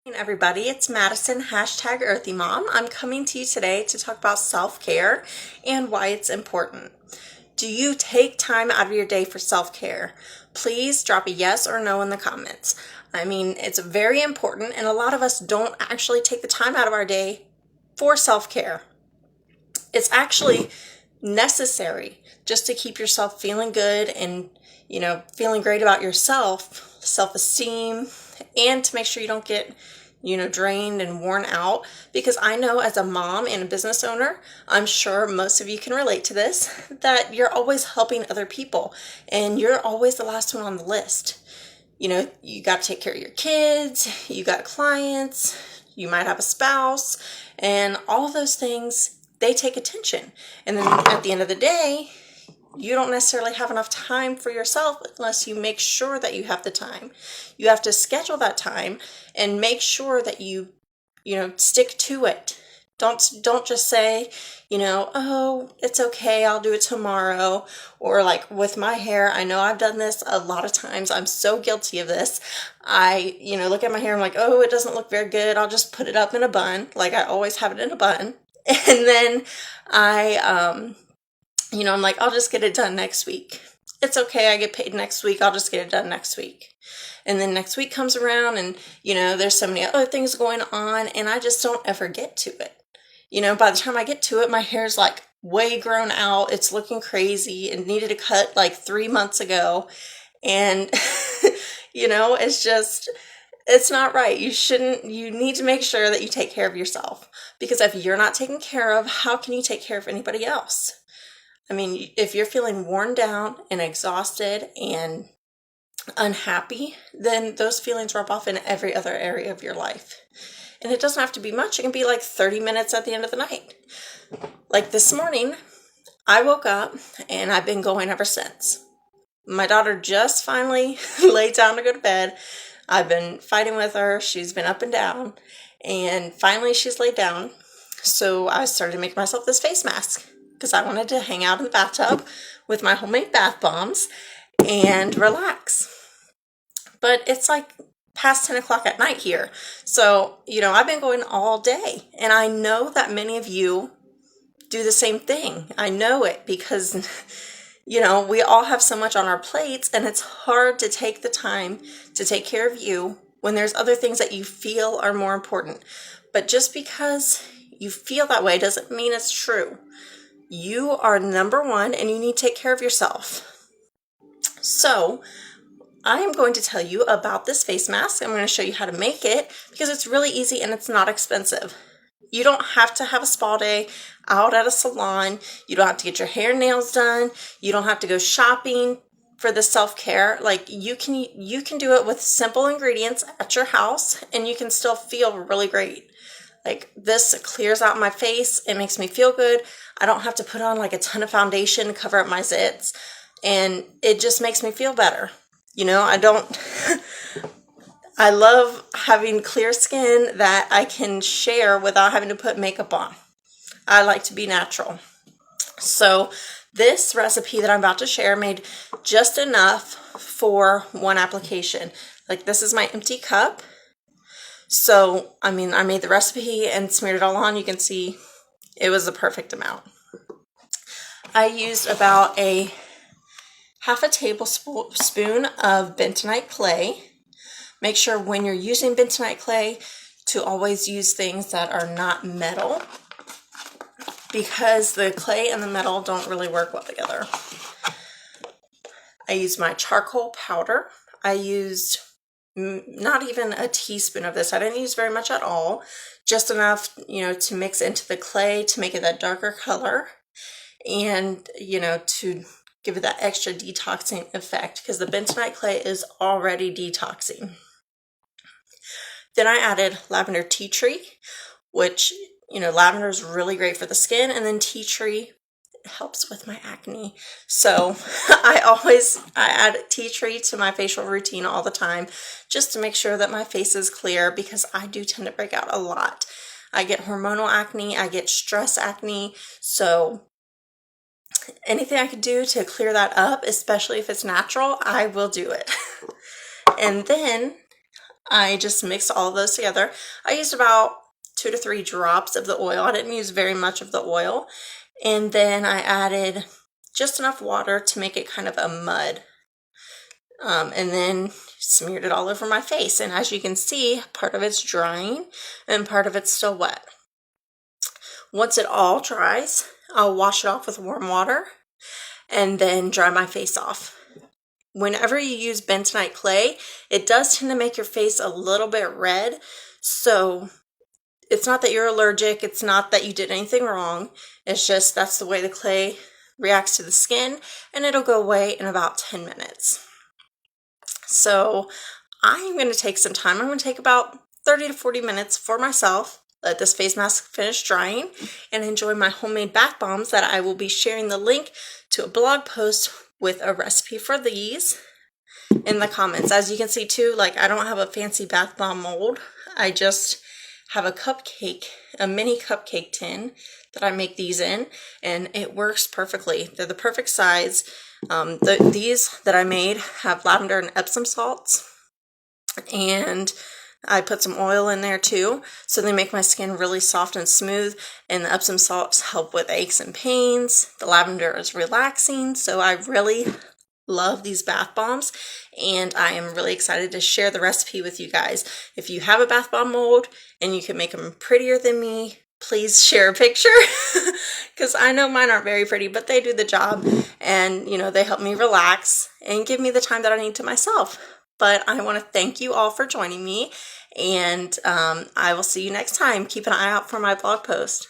Hey everybody, it's Madison, hashtag earthymom. I'm coming to you today to talk about self-care and why it's important. Do you take time out of your day for self-care? Please drop a yes or no in the comments. I mean, it's very important, and a lot of us don't actually take the time out of our day for self-care. It's actually necessary just to keep yourself feeling good and, feeling great about yourself, self-esteem, and to make sure you don't get drained and worn out. Because I know as a mom and a business owner, I'm sure most of you can relate to this, that you're always helping other people and you're always the last one on the list. You got to take care of your kids, you got clients, you might have a spouse, and all of those things, they take attention. And then at the end of the day, you don't necessarily have enough time for yourself unless you make sure that you have the time. You have to schedule that time and make sure that you stick to it. Don't just say, oh, it's okay, I'll do it tomorrow. Or like with my hair, I know I've done this a lot of times. I'm so guilty of this. I, look at my hair, I'm like, oh, it doesn't look very good. I'll just put it up in a bun. Like I always have it in a bun. And then I'm like, I'll just get it done next week. It's okay, I get paid next week, I'll just get it done next week. And then next week comes around and, there's so many other things going on and I just don't ever get to it. By the time I get to it, my hair's like way grown out. It's looking crazy and needed a cut like 3 months ago. And, it's not right. You need to make sure that you take care of yourself, because if you're not taken care of, how can you take care of anybody else? I mean, if you're feeling worn down and exhausted and unhappy, then those feelings rub off in every other area of your life. And it doesn't have to be much. It can be like 30 minutes at the end of the night. Like this morning, I woke up and I've been going ever since. My daughter just finally laid down to go to bed. I've been fighting with her. She's been up and down. And finally she's laid down. So I started to make myself this face mask because I wanted to hang out in the bathtub with my homemade bath bombs and relax. But it's like past 10 o'clock at night here. So, I've been going all day. And I know that many of you do the same thing. I know it because, we all have so much on our plates and it's hard to take the time to take care of you when there's other things that you feel are more important. But just because you feel that way doesn't mean it's true. You are number one and you need to take care of yourself. So I am going to tell you about this face mask. I'm going to show you how to make it because it's really easy and it's not expensive. You don't have to have a spa day out at a salon. You don't have to get your hair and nails done. You don't have to go shopping for the self-care. Like you can do it with simple ingredients at your house and you can still feel really great. Like this clears out my face. It makes me feel good. I don't have to put on like a ton of foundation to cover up my zits. And it just makes me feel better. I love having clear skin that I can share without having to put makeup on. I like to be natural. So this recipe that I'm about to share made just enough for one application. Like this is my empty cup. So, I made the recipe and smeared it all on. You can see it was the perfect amount. I used about a half a tablespoon of bentonite clay. Make sure when you're using bentonite clay to always use things that are not metal, because the clay and the metal don't really work well together. I used my charcoal powder. I used not even a teaspoon of this. I didn't use very much at all, just enough, to mix into the clay to make it that darker color and, to give it that extra detoxing effect because the bentonite clay is already detoxing. Then I added lavender tea tree, which, lavender is really great for the skin, and then tea tree helps with my acne. So I add tea tree to my facial routine all the time just to make sure that my face is clear because I do tend to break out a lot. I get hormonal acne, I get stress acne, so anything I could do to clear that up, especially if it's natural, I will do it. And then I just mixed all of those together. I used about 2 to 3 drops of the oil. I didn't use very much of the oil. And then I added just enough water to make it kind of a mud. And then smeared it all over my face. And as you can see, part of it's drying and part of it's still wet. Once it all dries, I'll wash it off with warm water and then dry my face off. Whenever you use bentonite clay, it does tend to make your face a little bit red. So it's not that you're allergic. It's not that you did anything wrong. It's just that's the way the clay reacts to the skin, and it'll go away in about 10 minutes. So I'm going to take some time. I'm going to take about 30 to 40 minutes for myself, let this face mask finish drying, and enjoy my homemade bath bombs that I will be sharing the link to a blog post with a recipe for these in the comments. As you can see too, like I don't have a fancy bath bomb mold. I just have a mini cupcake tin that I make these in, and it works perfectly. They're the perfect size. These that I made have lavender and Epsom salts, and I put some oil in there too, so they make my skin really soft and smooth, and the Epsom salts help with aches and pains. The lavender is relaxing, so I really love these bath bombs, and I am really excited to share the recipe with you guys. If you have a bath bomb mold and you can make them prettier than me, please share a picture, because I know mine aren't very pretty, but they do the job, and they help me relax and give me the time that I need to myself. But I want to thank you all for joining me, and I will see you next time. Keep an eye out for my blog post.